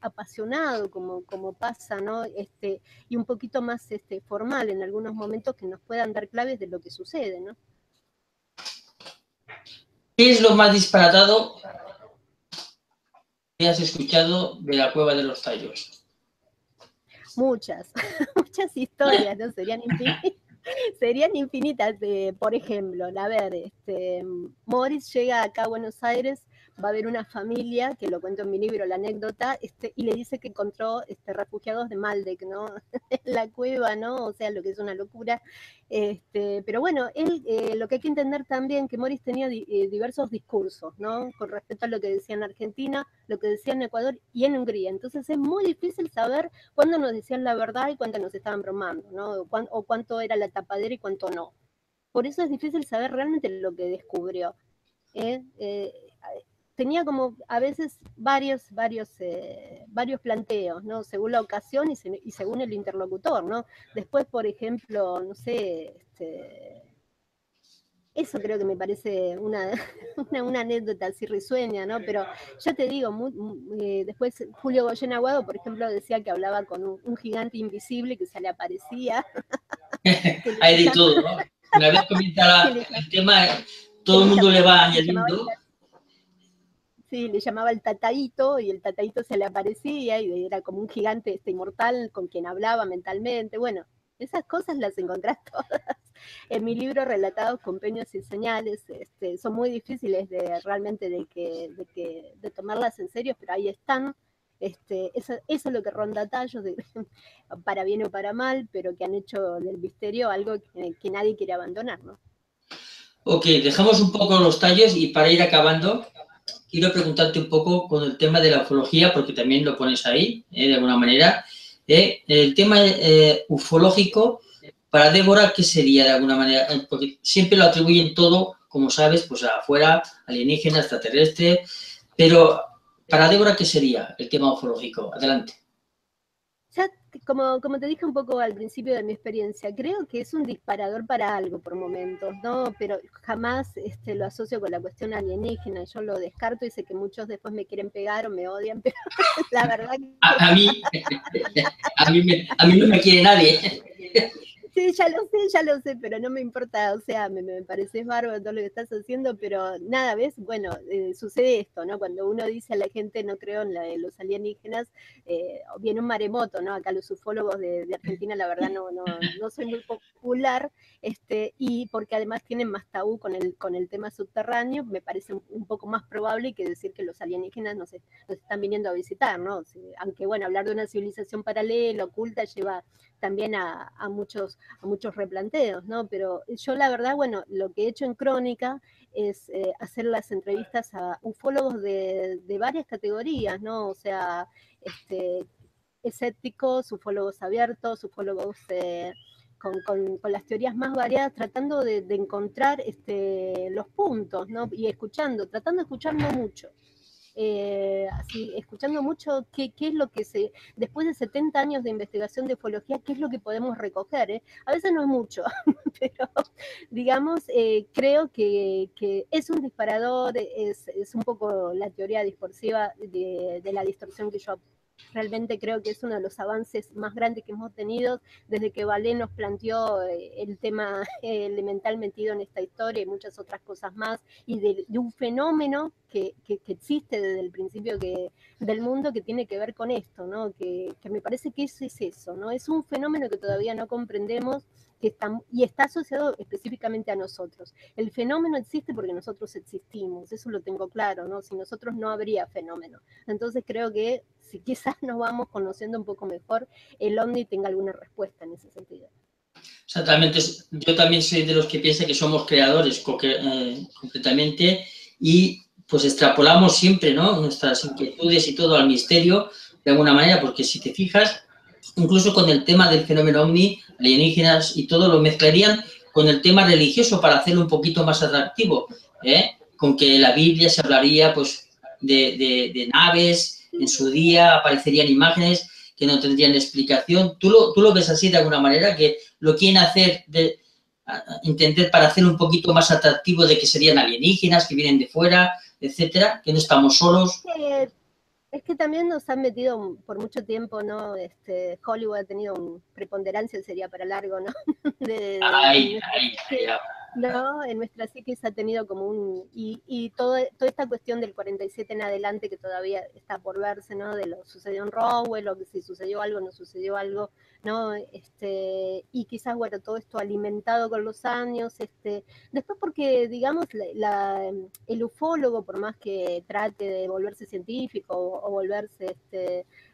[SPEAKER 2] apasionado, como pasa, ¿no? Y un poquito más formal en algunos momentos que nos puedan dar claves de lo que sucede, ¿no?
[SPEAKER 1] ¿Qué es lo más disparatado que has escuchado de la Cueva de los Tallos?
[SPEAKER 2] Muchas, muchas historias, ¿no? Serían infinitas. Por ejemplo, a ver, Morris llega acá a Buenos Aires, va a ver una familia, que lo cuento en mi libro, la anécdota, y le dice que encontró refugiados de Maldek, ¿no? En la cueva, ¿no? O sea, lo que es una locura. Pero bueno, lo que hay que entender también que Morris tenía diversos discursos, ¿no? Con respecto a lo que decía en Argentina, lo que decía en Ecuador y en Hungría. Entonces es muy difícil saber cuándo nos decían la verdad y cuándo nos estaban bromando, ¿no? O cuánto era la tapadera y cuánto no. Por eso es difícil saber realmente lo que descubrió. ¿eh? Tenía como a veces varios planteos, ¿no? Según la ocasión y según el interlocutor, ¿no? Después, por ejemplo, no sé, eso creo que me parece una anécdota así risueña, ¿no? Pero ya te digo, después Julio Goyen Aguado, por ejemplo, decía que hablaba con un gigante invisible que se le aparecía.
[SPEAKER 1] Hay de todo, ¿no? Una vez comienza el tema, todo el mundo le va añadiendo.
[SPEAKER 2] Sí, le llamaba el tataíto y el tataíto se le aparecía y era como un gigante inmortal con quien hablaba mentalmente. Bueno, esas cosas las encontrás todas en mi libro Relatados con Peñas y Señales. Son muy difíciles realmente de tomarlas en serio, pero ahí están. Eso es lo que ronda tallos, para bien o para mal, pero que han hecho del misterio algo que nadie quiere abandonar, ¿no?
[SPEAKER 1] Ok, dejamos un poco los tallos y para ir acabando, quiero preguntarte un poco con el tema de la ufología, porque también lo pones ahí, de alguna manera. El tema ufológico, para Débora, ¿qué sería de alguna manera? Porque siempre lo atribuyen todo, como sabes, pues afuera, alienígena, extraterrestre, pero para Débora, ¿qué sería el tema ufológico? Adelante.
[SPEAKER 2] Ya, como te dije un poco al principio de mi experiencia, creo que es un disparador para algo por momentos, ¿no? Pero jamás lo asocio con la cuestión alienígena. Yo lo descarto y sé que muchos después me quieren pegar o me odian, pero la verdad que...
[SPEAKER 1] A mí, a mí no me quiere nadie.
[SPEAKER 2] Sí, ya lo sé, pero no me importa, o sea, me parece bárbaro todo lo que estás haciendo, pero nada, ¿ves? Bueno, sucede esto, ¿no? Cuando uno dice a la gente no creo en los alienígenas, viene un maremoto, ¿no? Acá los ufólogos de Argentina, la verdad, no soy muy popular, y porque además tienen más tabú con el tema subterráneo, me parece un poco más probable que decir que los alienígenas nos están viniendo a visitar, ¿no? Aunque, bueno, hablar de una civilización paralela, oculta, lleva también a muchos replanteos, ¿no? Pero yo la verdad, bueno, lo que he hecho en Crónica es hacer las entrevistas a ufólogos de varias categorías, ¿no? O sea, escépticos, ufólogos abiertos, ufólogos con las teorías más variadas, tratando de encontrar los puntos, ¿no? Y escuchando, tratando de escuchar no mucho. Así, escuchando mucho qué es lo que después de 70 años de investigación de ufología, qué es lo que podemos recoger, ¿eh? A veces no es mucho, pero digamos, creo que es un disparador, es un poco la teoría discursiva de la distorsión que yo realmente creo que es uno de los avances más grandes que hemos tenido desde que Vallée nos planteó el tema elemental metido en esta historia y muchas otras cosas más, y de un fenómeno que existe desde el principio del mundo que tiene que ver con esto, ¿no? Que me parece que eso es eso, ¿no? Es un fenómeno que todavía no comprendemos y está asociado específicamente a nosotros. El fenómeno existe porque nosotros existimos, eso lo tengo claro, ¿no? Si nosotros no habría fenómeno. Entonces creo que si quizás nos vamos conociendo un poco mejor, el OVNI tenga alguna respuesta en ese sentido.
[SPEAKER 1] Exactamente, yo también soy de los que piensan que somos creadores completamente y pues extrapolamos siempre, ¿no?, nuestras inquietudes y todo al misterio de alguna manera, porque si te fijas, incluso con el tema del fenómeno OVNI, alienígenas y todo lo mezclarían con el tema religioso para hacerlo un poquito más atractivo, con que en la Biblia se hablaría pues de naves, en su día aparecerían imágenes que no tendrían explicación. ¿Tú lo ves así de alguna manera, que lo quieren hacer, entender para hacer un poquito más atractivo de que serían alienígenas, que vienen de fuera, etcétera, que no estamos solos?
[SPEAKER 2] Es que también nos han metido por mucho tiempo, ¿no? Hollywood ha tenido una preponderancia, sería para largo, ¿no? ¿no? En nuestra psiquis ha tenido como y toda esta cuestión del 47 en adelante que todavía está por verse, ¿no? De lo sucedió en Roswell, o que si sucedió algo, no sucedió algo, ¿no? Y quizás, bueno, todo esto alimentado con los años, después porque, digamos, el ufólogo, por más que trate de volverse científico o volverse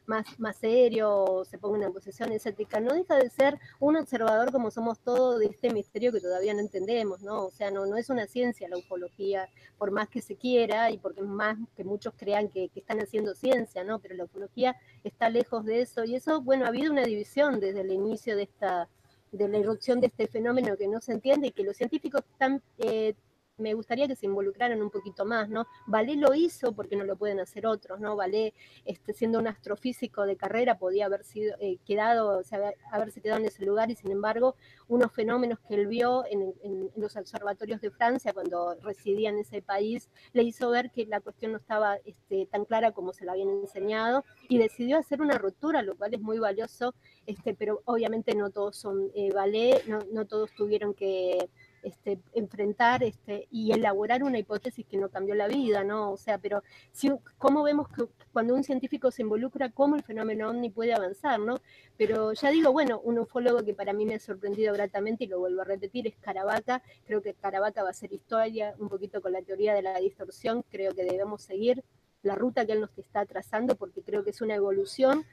[SPEAKER 2] más serio, o se ponga en posición escéptica, no deja de ser un observador como somos todos de este misterio que todavía no entendemos, ¿no? O sea, no es una ciencia la ufología, por más que se quiera y porque más que muchos crean que están haciendo ciencia, ¿no? Pero la ufología está lejos de eso, y eso, bueno, ha habido una división desde el inicio de la irrupción de este fenómeno que no se entiende y que los científicos están me gustaría que se involucraran un poquito más, ¿no? Vallée lo hizo porque no lo pueden hacer otros, ¿no? Vallée, siendo un astrofísico de carrera, podía haber sido haberse quedado en ese lugar, y sin embargo, unos fenómenos que él vio en los observatorios de Francia cuando residía en ese país, le hizo ver que la cuestión no estaba tan clara como se la habían enseñado, y decidió hacer una ruptura, lo cual es muy valioso, pero obviamente no todos son Vallée, no todos tuvieron que enfrentar y elaborar una hipótesis que no cambió la vida, ¿no? O sea, pero ¿cómo vemos que cuando un científico se involucra, cómo el fenómeno OVNI puede avanzar, ¿no? Pero ya digo, bueno, un ufólogo que para mí me ha sorprendido gratamente, y lo vuelvo a repetir, es Caravaca. Creo que Caravaca va a ser historia, un poquito con la teoría de la distorsión. Creo que debemos seguir la ruta que él nos está trazando, porque creo que es una evolución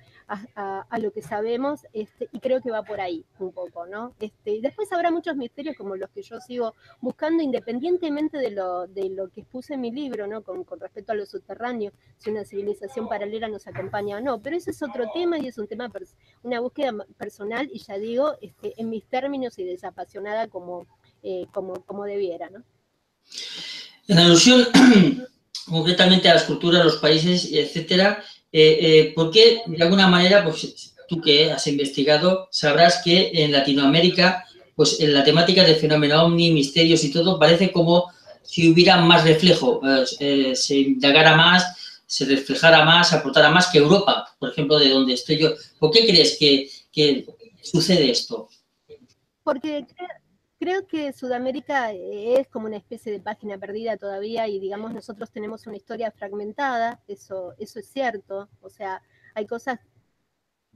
[SPEAKER 2] a lo que sabemos, y creo que va por ahí un poco, ¿no? Y después habrá muchos misterios como los que yo sigo buscando, independientemente de lo que expuse en mi libro, ¿no? Con respecto a lo subterráneo, si una civilización paralela nos acompaña o no, pero ese es otro tema, y es un tema, una búsqueda personal, y ya digo, en mis términos y desapasionada como debiera, ¿no?
[SPEAKER 1] En alusión concretamente a las culturas, los países, etcétera, porque de alguna manera, pues tú que has investigado, sabrás que en Latinoamérica, pues en la temática del fenómeno OVNI, misterios y todo, parece como si hubiera más reflejo, se indagara más, se reflejara más, aportara más que Europa, por ejemplo, de donde estoy yo. ¿Por qué crees que sucede esto?
[SPEAKER 2] Porque creo que Sudamérica es como una especie de página perdida todavía, y digamos nosotros tenemos una historia fragmentada, eso es cierto. O sea, hay cosas,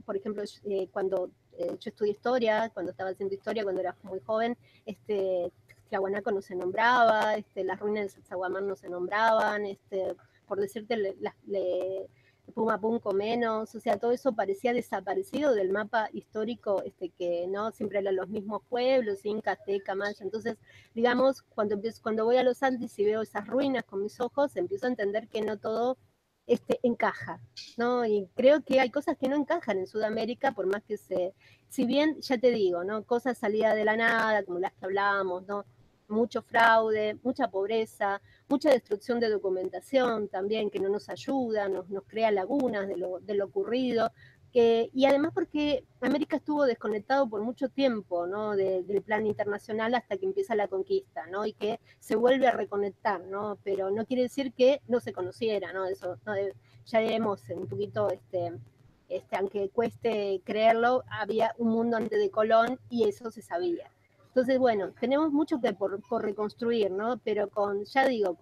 [SPEAKER 2] por ejemplo, cuando yo estudié historia, cuando estaba haciendo historia, cuando era muy joven, Tiahuanaco no se nombraba, las ruinas de Sacsayhuamán no se nombraban, por decirte, Pumapunco menos, o sea, todo eso parecía desaparecido del mapa histórico, que no siempre eran los mismos pueblos, Inca, Azteca, Maya. Entonces, digamos, cuando voy a los Andes y veo esas ruinas con mis ojos, empiezo a entender que no todo encaja, ¿no? Y creo que hay cosas que no encajan en Sudamérica, por más que si bien, ya te digo, ¿no? Cosas salidas de la nada, como las que hablábamos, ¿no? Mucho fraude, mucha pobreza, mucha destrucción de documentación también, que no nos ayuda, nos crea lagunas de lo ocurrido, y además porque América estuvo desconectado por mucho tiempo, ¿no? Del plan internacional hasta que empieza la conquista, ¿no? Y que se vuelve a reconectar, ¿no? Pero no quiere decir que no se conociera, ¿no? Eso, ¿no? Ya diremos un poquito, aunque cueste creerlo, había un mundo antes de Colón y eso se sabía. Entonces, bueno, tenemos mucho que por reconstruir, ¿no? Pero ya digo,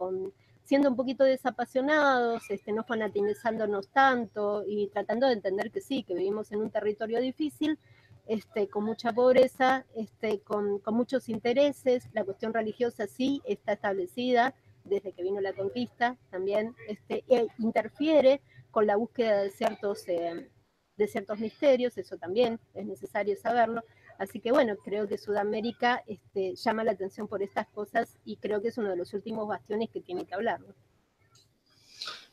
[SPEAKER 2] siendo un poquito desapasionados, no fanatinizándonos tanto y tratando de entender que sí, que vivimos en un territorio difícil, con mucha pobreza, con muchos intereses. La cuestión religiosa sí está establecida desde que vino la conquista, también interfiere con la búsqueda de ciertos misterios, eso también es necesario saberlo. Así que bueno, creo que Sudamérica llama la atención por estas cosas y creo que es uno de los últimos bastiones que tiene que hablar, ¿no?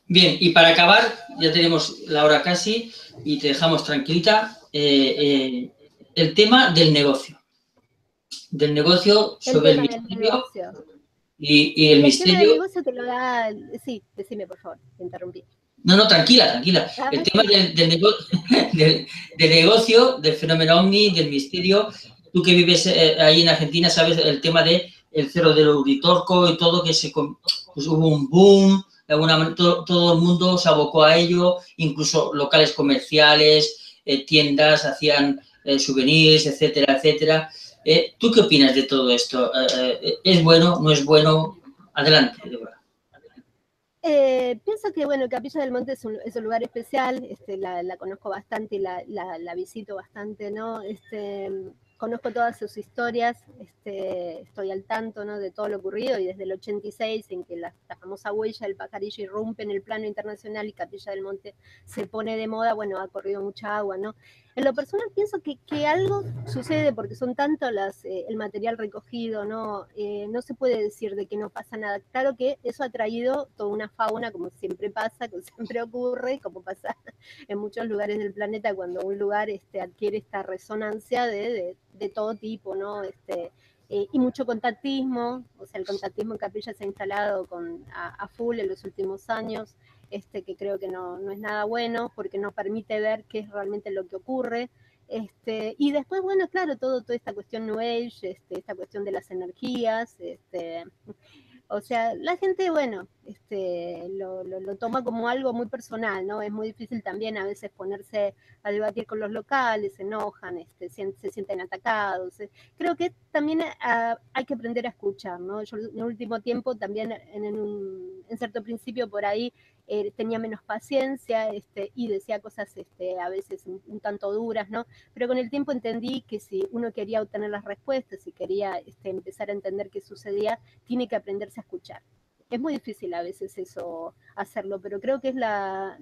[SPEAKER 1] Bien, y para acabar, ya tenemos la hora casi y te dejamos tranquilita, el tema del negocio sobre el misterio y el
[SPEAKER 2] tema del
[SPEAKER 1] misterio.
[SPEAKER 2] negocio te lo da, sí, decime por favor, te interrumpí.
[SPEAKER 1] No, tranquila. El tema del negocio, del fenómeno ovni, del misterio. Tú que vives ahí en Argentina, sabes el tema de el Cerro del Uritorco y todo, que pues hubo un boom, todo el mundo se abocó a ello, incluso locales comerciales, tiendas hacían souvenirs, etcétera, etcétera. ¿Tú qué opinas de todo esto? ¿Es bueno, no es bueno? Adelante, Débora.
[SPEAKER 2] Pienso que, bueno, Capilla del Monte es un lugar especial, la conozco bastante y la visito bastante, ¿no? Conozco todas sus historias, estoy al tanto, ¿no? De todo lo ocurrido y desde el 86, en que la famosa huella del pajarillo irrumpe en el plano internacional y Capilla del Monte se pone de moda, bueno, ha corrido mucha agua, ¿no? En lo personal pienso que algo sucede porque son tanto el material recogido, ¿no? No se puede decir de que no pasa nada. Claro que eso ha traído toda una fauna, como siempre pasa, como siempre ocurre, como pasa en muchos lugares del planeta cuando un lugar adquiere esta resonancia de todo tipo, ¿no? Y mucho contactismo, o sea, el contactismo en Capilla se ha instalado a full en los últimos años, que creo que no es nada bueno porque no permite ver qué es realmente lo que ocurre. Y después, bueno, claro, toda esta cuestión New Age, esta cuestión de las energías, o sea, la gente, bueno, lo toma como algo muy personal, ¿no? Es muy difícil también a veces ponerse a debatir con los locales, se enojan, se sienten atacados. Creo que también hay que aprender a escuchar, ¿no? Yo en el último tiempo también en cierto principio por ahí tenía menos paciencia y decía cosas a veces un tanto duras, ¿no? Pero con el tiempo entendí que si uno quería obtener las respuestas, si quería empezar a entender qué sucedía, tiene que aprenderse a escuchar. Es muy difícil a veces eso hacerlo, pero creo que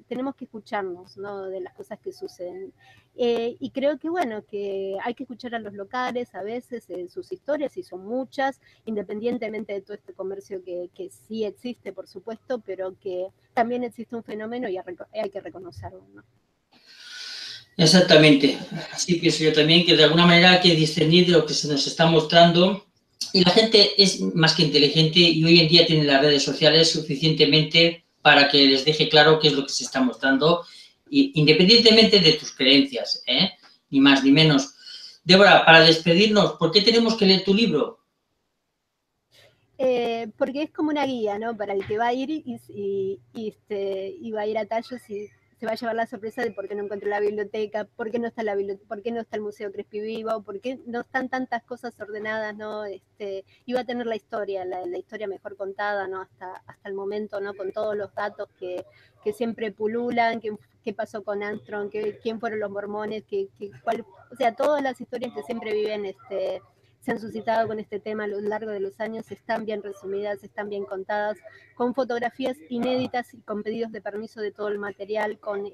[SPEAKER 2] tenemos que escucharnos, ¿no? De las cosas que suceden. Y creo que, bueno, que hay que escuchar a los locales a veces, sus historias, y son muchas, independientemente de todo este comercio que sí existe, por supuesto, pero que también existe un fenómeno y hay que reconocerlo, ¿no?
[SPEAKER 1] Exactamente. Así pienso yo también que de alguna manera hay que discernir de lo que se nos está mostrando. Y la gente es más que inteligente y hoy en día tiene las redes sociales suficientemente para que les deje claro qué es lo que se está mostrando, independientemente de tus creencias, ni más ni menos. Débora, para despedirnos, ¿por qué tenemos que leer tu libro?
[SPEAKER 2] Porque es como una guía, ¿no? Para el que va a ir y va a ir a tallos y se va a llevar la sorpresa de por qué no encontró la biblioteca, por qué no está por qué no está el Museo Crespi Vivo, por qué no están tantas cosas ordenadas, ¿no? Y va a tener la historia, la historia mejor contada, ¿no? Hasta el momento, ¿no? Con todos los datos que siempre pululan, qué pasó con Armstrong, quién fueron los mormones, o sea, todas las historias que siempre viven, se han suscitado con este tema a lo largo de los años, están bien resumidas, están bien contadas, con fotografías inéditas y con pedidos de permiso de todo el material, con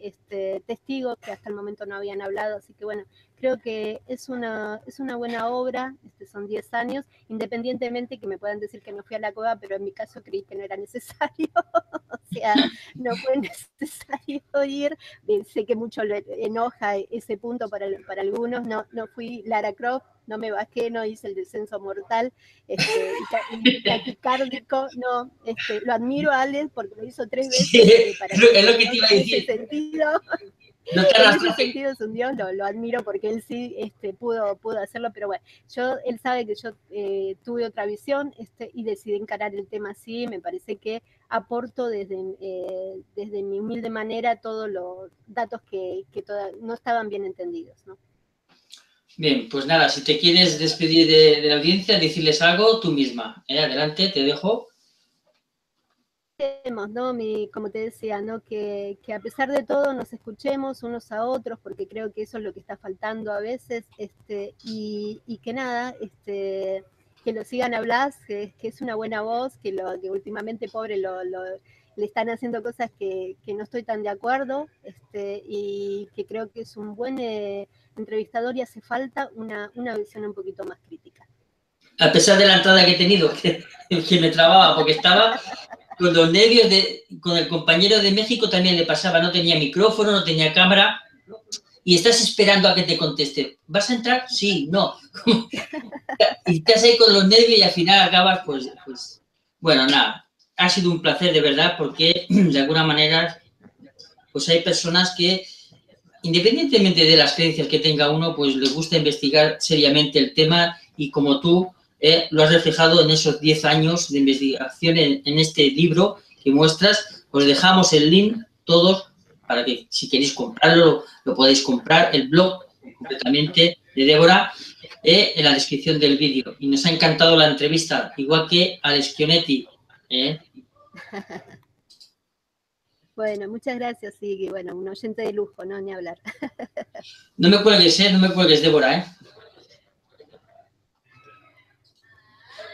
[SPEAKER 2] testigos que hasta el momento no habían hablado, así que bueno, creo que es una buena obra, son 10 años, independientemente que me puedan decir que no fui a la cueva, pero en mi caso creí que no era necesario. sea, no fue necesario ir. Sé que mucho le enoja ese punto para algunos, no fui Lara Croft, no me bajé, no hice el descenso mortal, y taquicárdico, no, lo admiro a Alex porque lo hizo 3 veces,
[SPEAKER 1] Sí,
[SPEAKER 2] para
[SPEAKER 1] es lo que te iba a
[SPEAKER 2] en
[SPEAKER 1] decir.
[SPEAKER 2] ese sentido.
[SPEAKER 1] No te
[SPEAKER 2] En ese
[SPEAKER 1] arrastraste.
[SPEAKER 2] sentido es un dios, lo admiro porque él sí pudo hacerlo, pero bueno, él sabe que yo tuve otra visión y decidí encarar el tema así. Me parece que aporto desde mi humilde manera todos los datos que no estaban bien entendidos, ¿no?
[SPEAKER 1] Bien, pues nada, si te quieres despedir de la audiencia, decirles algo tú misma. Adelante, te dejo.
[SPEAKER 2] ¿No? Como te decía, ¿no? Que a pesar de todo nos escuchemos unos a otros, porque creo que eso es lo que está faltando a veces, y que nada, que lo sigan a Blas, que es una buena voz, que últimamente, pobre, le están haciendo cosas que no estoy tan de acuerdo, y que creo que es un buen entrevistador, y hace falta una visión un poquito más crítica.
[SPEAKER 1] A pesar de la entrada que he tenido, que me trababa porque estaba con los nervios con el compañero de México también le pasaba, no tenía micrófono, no tenía cámara, y estás esperando a que te conteste. ¿Vas a entrar? Sí, no. Y estás ahí con los nervios y al final acabas, pues bueno, nada. Ha sido un placer de verdad porque de alguna manera pues hay personas que, independientemente de las creencias que tenga uno, pues les gusta investigar seriamente el tema, y como tú lo has reflejado en esos 10 años de investigación en este libro que muestras. Os dejamos el link todos para que, si queréis comprarlo, lo podéis comprar, el blog completamente de Débora, en la descripción del vídeo. Y nos ha encantado la entrevista, igual que a Leschionetti.
[SPEAKER 2] Bueno, muchas gracias, sí, bueno, un oyente de lujo, no, ni hablar.
[SPEAKER 1] No me cuelgues, Débora,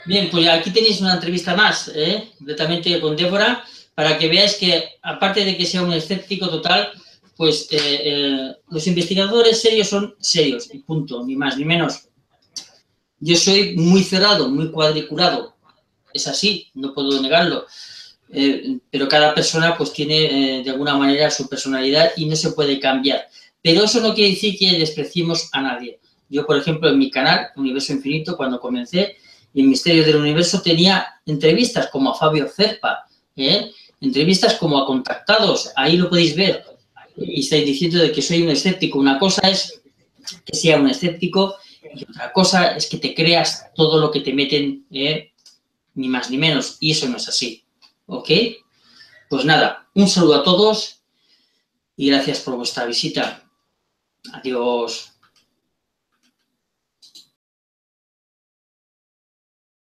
[SPEAKER 1] Bien, pues aquí tenéis una entrevista más, completamente con Débora, para que veáis que, aparte de que sea un escéptico total, pues los investigadores serios son serios, y punto, ni más ni menos. Yo soy muy cerrado, muy cuadriculado, es así, no puedo negarlo, pero cada persona pues tiene de alguna manera su personalidad y no se puede cambiar. Pero eso no quiere decir que despreciemos a nadie. Yo, por ejemplo, en mi canal, Universo Infinito, cuando comencé, y en Misterios del Universo tenía entrevistas como a Fabio Zerpa, entrevistas como a contactados, ahí lo podéis ver, y estáis diciendo de que soy un escéptico. Una cosa es que sea un escéptico y otra cosa es que te creas todo lo que te meten, ni más ni menos, y eso no es así, ¿ok? Pues nada, un saludo a todos y gracias por vuestra visita. Adiós.